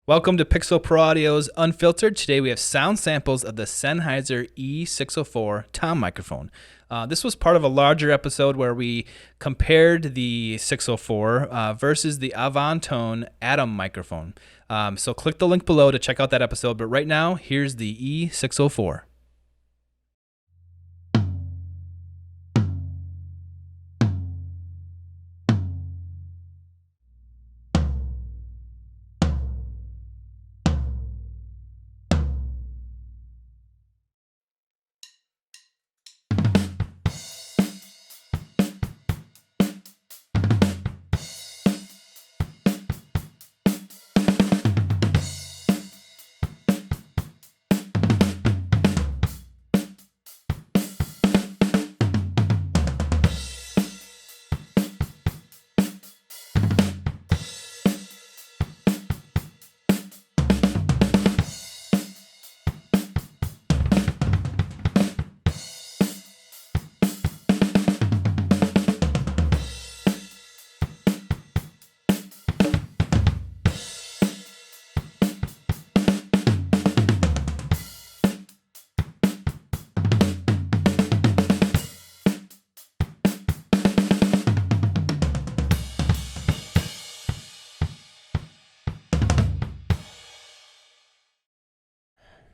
Welcome to Pixel Pro Audio's Unfiltered. Today we have sound samples of the Sennheiser e604 tom microphone. This was part of a larger episode where we compared the 604 versus the Avantone Atom microphone. So click the link below to check out that episode. But right now, here's the e604.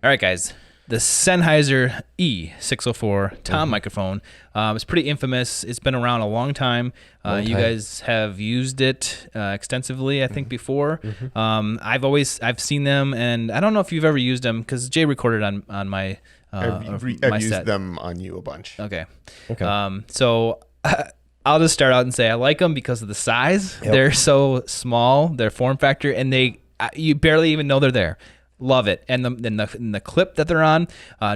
All right, guys. The Sennheiser e604 tom microphone is pretty infamous. It's been around a long time. You guys have used it extensively, I think, before. I've seen them, and I don't know if you've ever used them because Jay recorded on my I've my used set. them on you a bunch. Okay. So I'll just start out and say I like them because of the size. Yep. They're so small, their form factor, and you barely even know they're there. Love it. And the clip that they're on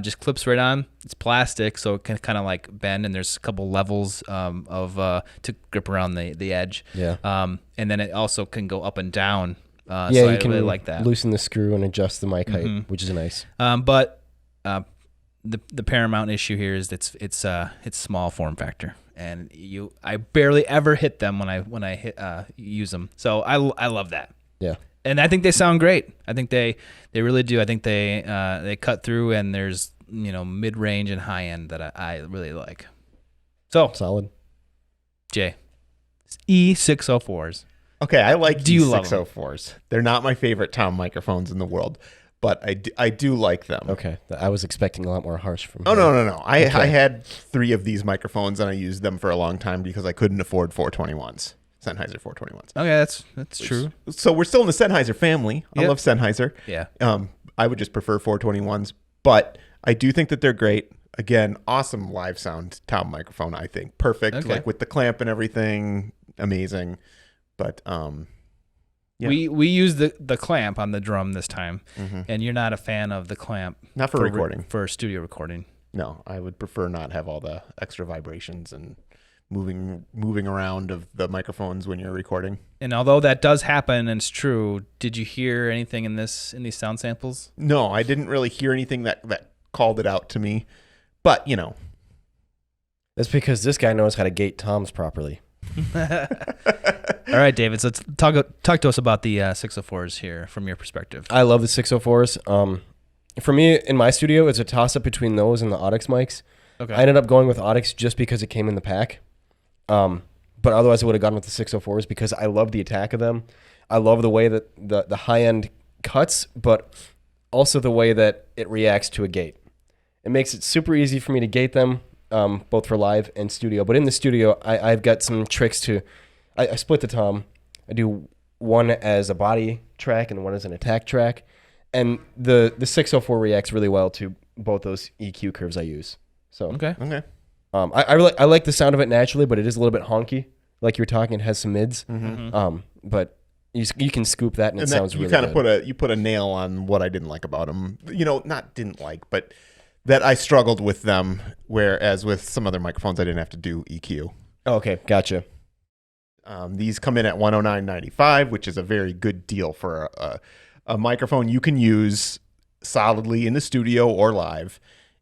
just clips right on. It's plastic, so it can kind of like bend, and there's a couple levels to grip around the edge. Yeah. And then it also can go up and down. So you can really like that. Loosen the screw and adjust the mic height, which is nice. But the paramount issue here is it's small form factor, and I barely ever hit them when I use them. So I love that. Yeah. And I think they sound great. I think they really do. I think they cut through, and there's mid-range and high-end that I really like. So solid. Jay, e604s. Okay, I like E604s. They're not my favorite tom microphones in the world, but I do like them. Okay, I was expecting a lot more harsh from you. No. I had 3 of these microphones, and I used them for a long time because I couldn't afford 421s. Sennheiser 421s. Okay, that's true. So we're still in the Sennheiser family. I love Sennheiser. Yeah. I would just prefer 421s, but I do think that they're great. Again, awesome live sound tom microphone, I think. Perfect, like with the clamp and everything, amazing. But we use the clamp on the drum this time, and you're not a fan of the clamp. Not for recording. For studio recording. No, I would prefer not have all the extra vibrations and moving around of the microphones when you're recording. And although that does happen and it's true, did you hear anything in these sound samples? No, I didn't really hear anything that called it out to me. But that's because this guy knows how to gate toms properly. All right, David. So let's talk to us about the 604s here from your perspective. I love the 604s. For me, in my studio, it's a toss-up between those and the Audix mics. Okay. I ended up going with Audix just because it came in the pack. But otherwise I would have gone with the 604s because I love the attack of them. I love the way that the high-end cuts, but also the way that it reacts to a gate. It makes it super easy for me to gate them, both for live and studio. But in the studio, I've got some tricks to... I split the tom. I do one as a body track and one as an attack track. And the 604 reacts really well to both those EQ curves I use. So Okay. I like the sound of it naturally, but it is a little bit honky. Like you were talking, it has some mids. But you can scoop that, and it sounds really good. You put a nail on what I didn't like about them. Not didn't like, but that I struggled with them. Whereas with some other microphones, I didn't have to do EQ. Oh, okay, gotcha. These come in at $109.95, which is a very good deal for a microphone you can use solidly in the studio or live.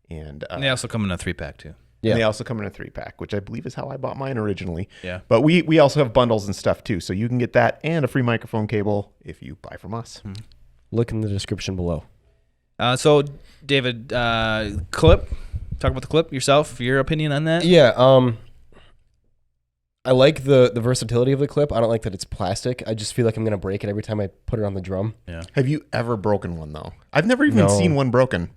And they also come in a 3-pack too. Yeah. And they also come in a 3-pack, which I believe is how I bought mine originally. Yeah. But we also have bundles and stuff too. So you can get that and a free microphone cable if you buy from us. look in the description below. So, David, clip. Talk about the clip yourself. Your opinion on that? Yeah. I like the versatility of the clip. I don't like that it's plastic. I just feel like I'm going to break it every time I put it on the drum. Yeah. Have you ever broken one, though? I've never even seen one broken.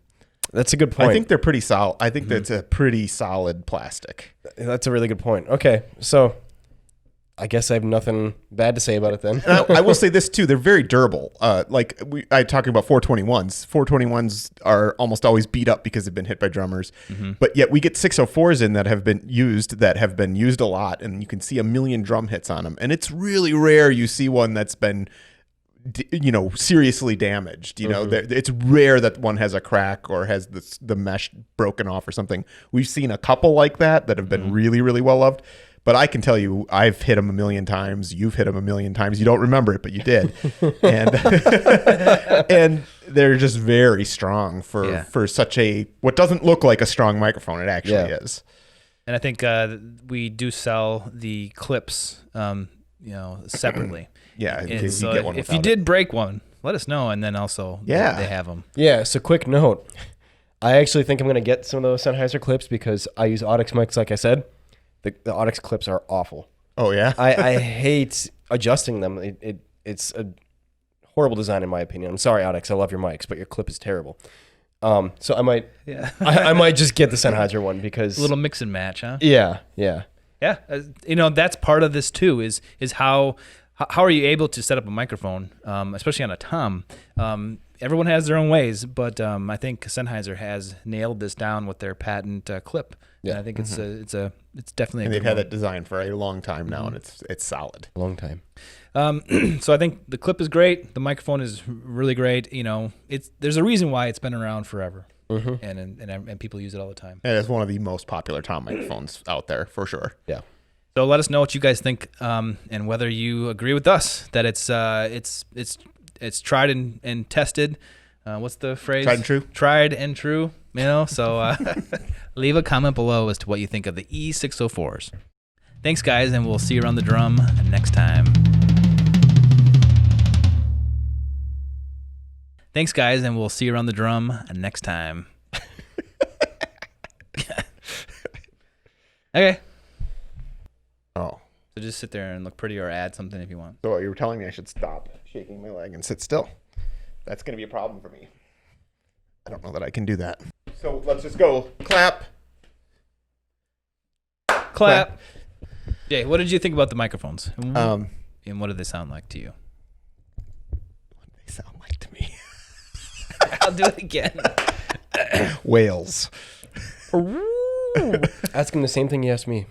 That's a good point. I think they're pretty solid. I think that's a pretty solid plastic. That's a really good point. Okay, so I guess I have nothing bad to say about it then. And I will say this too: they're very durable. I talking about 421s. 421s are almost always beat up because they've been hit by drummers. But yet we get 604s in that have been used a lot, and you can see a million drum hits on them. And it's really rare you see one that's been, seriously damaged. It's rare that one has a crack or has the mesh broken off or something. We've seen a couple like that have been really, really well loved. But I can tell you, I've hit them a million times. You've hit them a million times. You don't remember it, but you did. And they're just very strong for such what doesn't look like a strong microphone. It actually is. And I think we do sell the clips, separately. Yeah. In case you get one if you did break one, let us know, and then also they have them. Yeah. So quick note, I actually think I'm going to get some of those Sennheiser clips because I use Audix mics, like I said. The Audix clips are awful. Oh, yeah? I hate adjusting them. It's a horrible design, in my opinion. I'm sorry, Audix. I love your mics, but your clip is terrible. So I might I might just get the Sennheiser one because... A little mix and match, huh? Yeah. Yeah. That's part of this, too, is how are you able to set up a microphone, especially on a tom? Everyone has their own ways, but I think Sennheiser has nailed this down with their patent clip. Yeah, and I think it's definitely. And they've had that design for a long time now, and it's solid. A long time. So I think the clip is great. The microphone is really great. There's a reason why it's been around forever, and people use it all the time. And it's one of the most popular tom microphones out there for sure. Yeah. So let us know what you guys think, and whether you agree with us that it's tried and tested. What's the phrase? Tried and true. Tried and true. So leave a comment below as to what you think of the E604s. Thanks, guys, and we'll see you around the drum next time. Thanks, guys, and we'll see you around the drum next time. Okay. Oh. So just sit there and look pretty or add something if you want. So you were telling me I should stop shaking my leg and sit still. That's going to be a problem for me. I don't know that I can do that. So let's just go. Clap. Clap. Jay, what did you think about the microphones? And what did they sound like to you? What do they sound like to me? I'll do it again. Whales. Ask him the same thing you asked me.